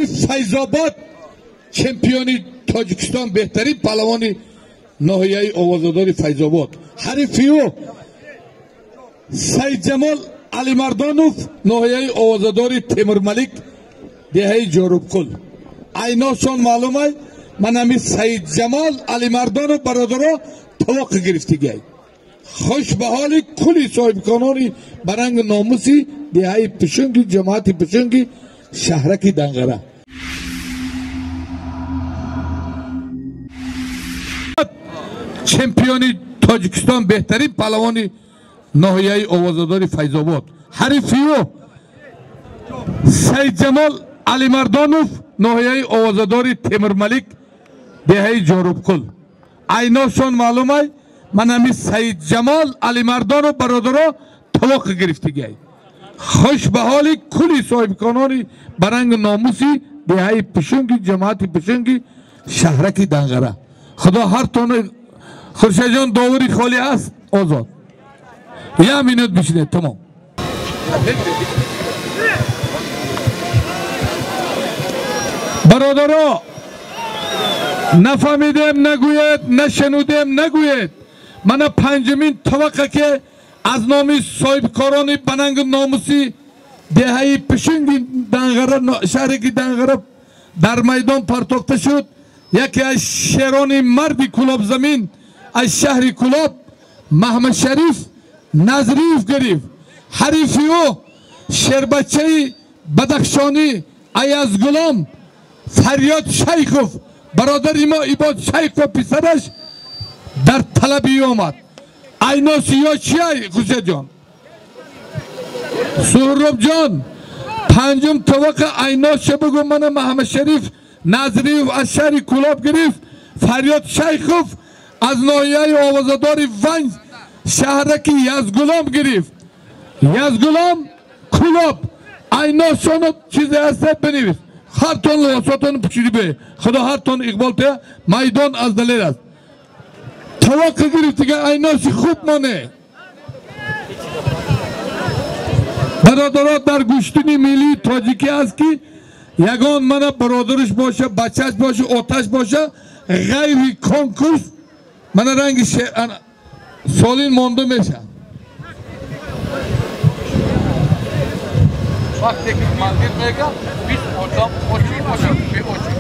فیض‌آباد چمپیونی تاجیکستان بهترین پهلوانی ناحیه آوازداری فیض‌آباد حریفیو سید جمال علی مردانوف ناحیه آوازداری تیمور ملک دهه جاروبکل ایناشون معلومه من همی سید جمال علی مردانوف برادرها توقع گرفتگی خوش به حال کلی صاحب کانونی برنگ ناموسی دهه پشنگی جماعت پشنگی شهرکی دنگره چمپیونی تاجیکستان بهترین پهلوانی ناحیه آوازداری فیض‌آباد حریفیو سید جمال علی مردانوف ناحیه آوازداری تیمور ملک دهه جاروبکل ایناشون معلومه من همی سید جمال علی مردانوف برادرها توقع گرفتگی خوش به حال کلی صاحب کانونی برنگ ناموسی دهه پشنگی جماعت پشنگی شهرکی دنگره خدا هر تون خورشید جان داوری خالی است آزاد یه مینوت بشینه تمام برادرها نفهمیدم نگوید نشنودم نگوید من پنجمین توقع که از نامی صاحب کارانی بننگ ناموسی دهه پشنگی دنگره شهرکی دنگره در میدان پرتاخته شد یکی از شیران مردی کلاب زمین از شهر کلاب محمد شریف نظریف گرفت حریفیو شربچه بدخشانی ایاز غلام فریاد شیخوف برادر ما عباد شیخ و پسرش در طلبی آمد ایناسی یا چیه خوشید جان سهراب جان پنجم توقع ایناس بگو من محمد شریف نظریف از شهر کلاب گرفت فریاد شیخوف از ناحیه آوازداری ونج شهرکی یزغلام گرفت یزغلام کلاب ایناشون چیزی هست بنویس هر تون لحظاتون پچیدی به خدا هر تون اقبال ته میدان از دلیل است توقع گرفتی که ایناشی خوب مانه برادرات در گوشتنی ملی تاجیکی است که یگان من برادرش باشه بچهش باشه آتش باشه غیر کنکورس من رنگ سالین مانده میشه وقتی که مندیر میگه 20 آدم خوشی باشه بی خوشی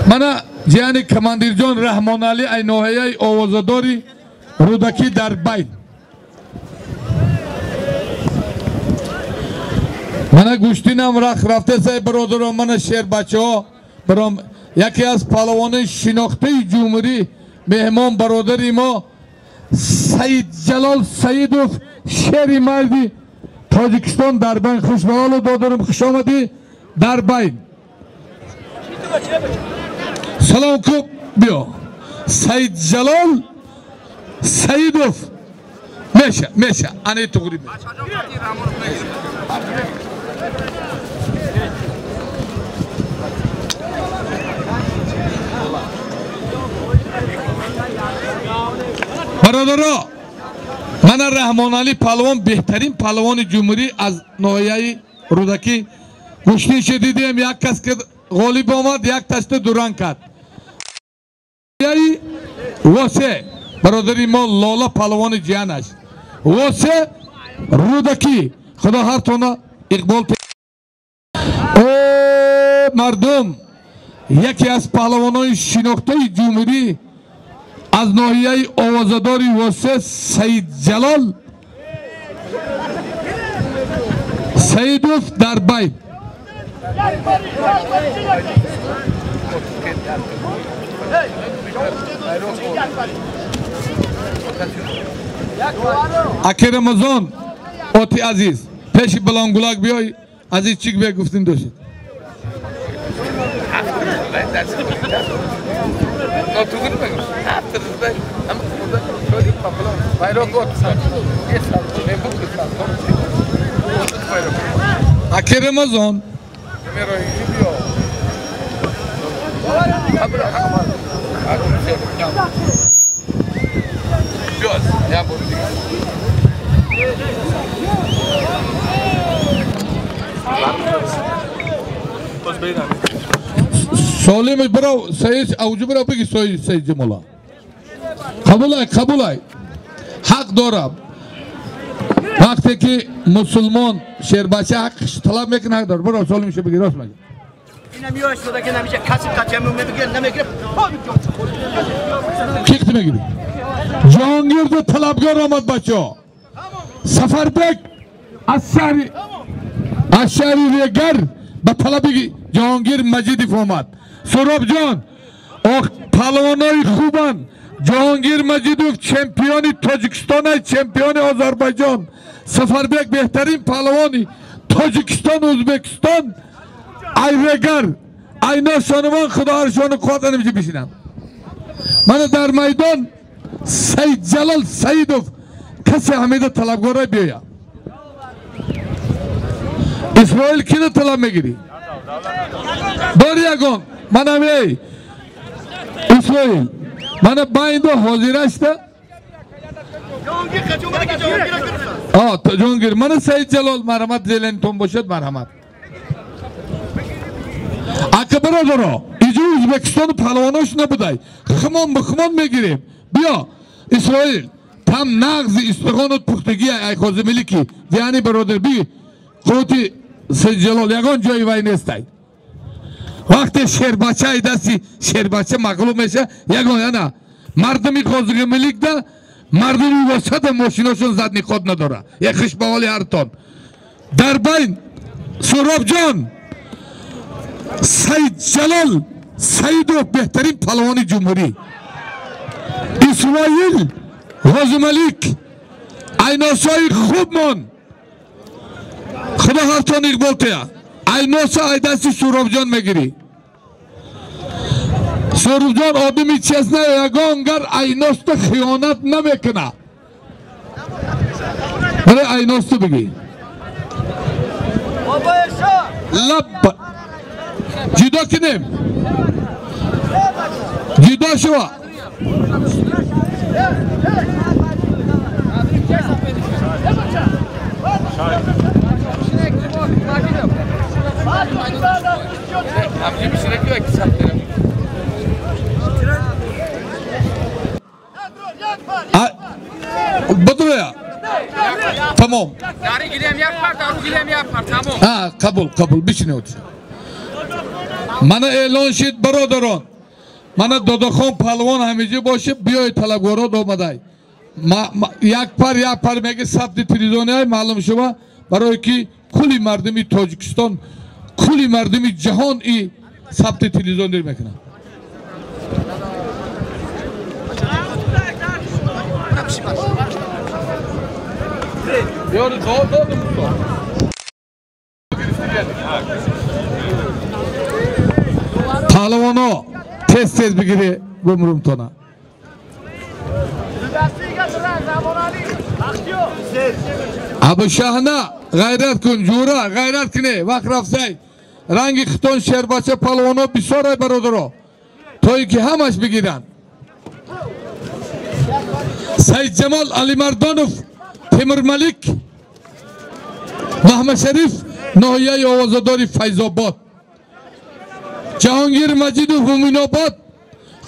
من جیانی کماندیر جان رحمان علی ای ناحیه آوازداری رودکی در بین من گوشتینم رفته سای برادران من شیر بچه ها برام یکی از پهلوان شناخته جمهوری مهمان برادری ما سید جلال سیدوف شیر مردی تاجیکستان در بین خوش به حال دادرم خوش آمدی در بین سلام کو بیا سید جلال سیدوف میشه انه توگری برادرها من رحمان علی پهلوان بهترین پهلوان جمهوری از ناحیه رودکی گوشتی شدیدیم یک کس که غالب آمد یک تست دوران کرد واسه برادری ما لالا پهلوان جیانش واسه رودکی خدا هر تونا اقبال او مردم یکی از پهلوانای شناخته جمهوری از ناحیه آوازداری واسه سید جلال سیدوف در بین اکی رمضان آتی عزیز پیش بلانگولاک بیای عزیز چیک بیا گفتیم دوشید اکی رمضان سالم برو سید اوجو برو بگی سید جمالا قبول ای حق دارم وقتی که مسلمان شیر بچه حقش طلب میکنه حق داره برو سالمش بگی راست میگه نمیاش شده که نمیشه کسی قچم میگه نمیگیره کیک میگیری جهانگیر دو طلبگار آمد بچه سفربک از شهری ریگر به طلب جهانگیر مجیدی آمد سراب جان پهلوانای خوبن جهانگیر مجیدوف چمپیون تاجیکستان چمپیون آذربایجان سفربک بهترین پهلوانی تاجیکستان ازبکستان ایرگر اینا شانوان خدا هرشان قوت نمیشه بشینم من در میدان سید جلال سیدوف کسی همیده طلبگارای بیایا اسماعیل کی رو طلب میگیری داری یکم من همی اسماعیل من باید حاضرش ده جهانگیر من سید جلال مرحمت زیلنتون باشد مرحمت اگه برادرها اینجا ازبکستان پهلواناش نبودای خمان بخمان میگیریم بیا اسرائیل تم نغز استخوانت پختگی ای خوزه ملیکی یعنی برادر بی قوتی سید جلال یگان جایی وی نیستای وقتی شیر بچه ای دستی شیر بچه مغلوب میشه یگان یعنی مردمی خوزه ملیک ده مردمی وسط ماشیناشون زد نخود نداره یک خش به حالی هرتان در بین سراب جان سید جلال سیدو بهترین پهلوان جمهوری اسماعیل غازملیک ایناسای خوب من خدا هرتان اقبال تیا ایناسا ایدستی سراب جان میگیری سراب جان آدمی چیز نه یگانگر ایناست خیانت نمیکنه برای ایناست بگی لب جدا کنیم جدا شوا بدویا تمام قبول بشینید من اعلان شد برادران من داداخان پهلوان همیشه باشه بیای طلبگارات آمده یک پر میگه ثبت تلویزیونی های معلوم شما برای که کلی مردمی تاجیکستان کلی مردمی جهان ای ثبت تلویزیونی میکنن پهلوانا تست بگیره گمروم تانا ابو شهنه غیرت کن جورا غیرت کنه وقت رفته رنگ خطان شهر بچه پهلوانا بسیار های برادرها توی که همش بگیرن سید جمال علی مردانوف تیمور ملیک محمد شریف ناحیه آوازداری فیض‌آباد جهانگیر مجیدوف امین آباد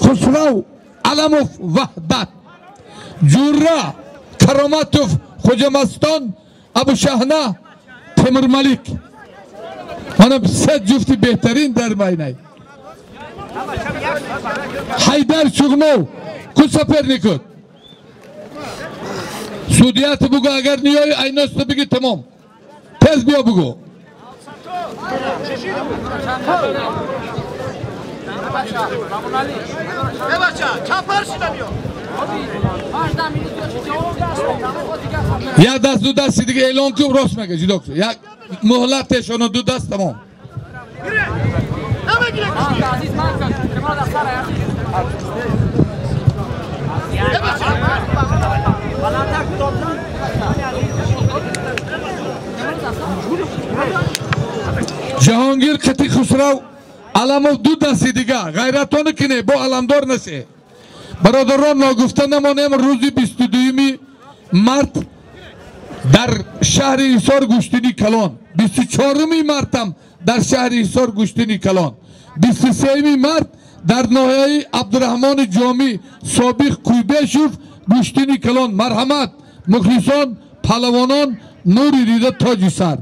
خسرو علموف وحدت جورا کرامتوف خوجمستان ابو شهنه تیمور ملیک من سه جفتی بهترین در بینه حیدر چغنو کو سفر نکد سودیت بگو اگر نیای ایناست بگی تمام تز بیا بگو یا دست دو دستی دیگه اعلان کن راست میگه جی دکتر یک مهلتشون دو دست تمام جهانگیر کتی خسرو علمو دو دستی دیگه غیرتانو کنه با علمدار نشه برادران ناگفته نمانیم روزی 22 مارت در شهر ایسار گوشتینی کلان 24 مارتم در شهر حصار گشتنی کلان. 23 مارد در ناحیه عبدالرحمن جامی سابق کویبشوف گشتنی کلان. مرحمت مخلصان پهلوانان نوری دیده تاج سر.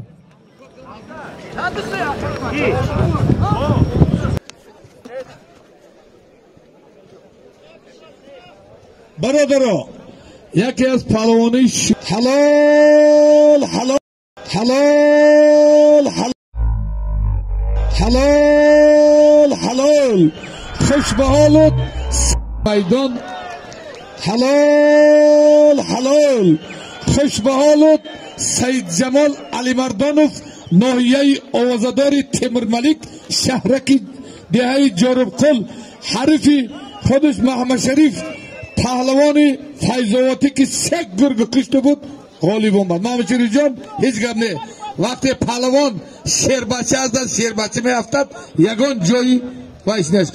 برادرها یکی از پهلوانی حلال حلال حلال حلال حلال خوش به حالت میدان حلال حلال خوش به حالت سید جمال علی مردانوف ناحیه آوازدار تیمور ملک شهرک دهه جارب قل حریف خودش محمد شریف پهلوان فیضاواتی که سگ گرگ کشته بود غالب آمد. محمد شریف جان هیچ گپ نه. وقتی پهلوان شیر بچه از شیر بچه می افتد یگان جایی وایس نیست.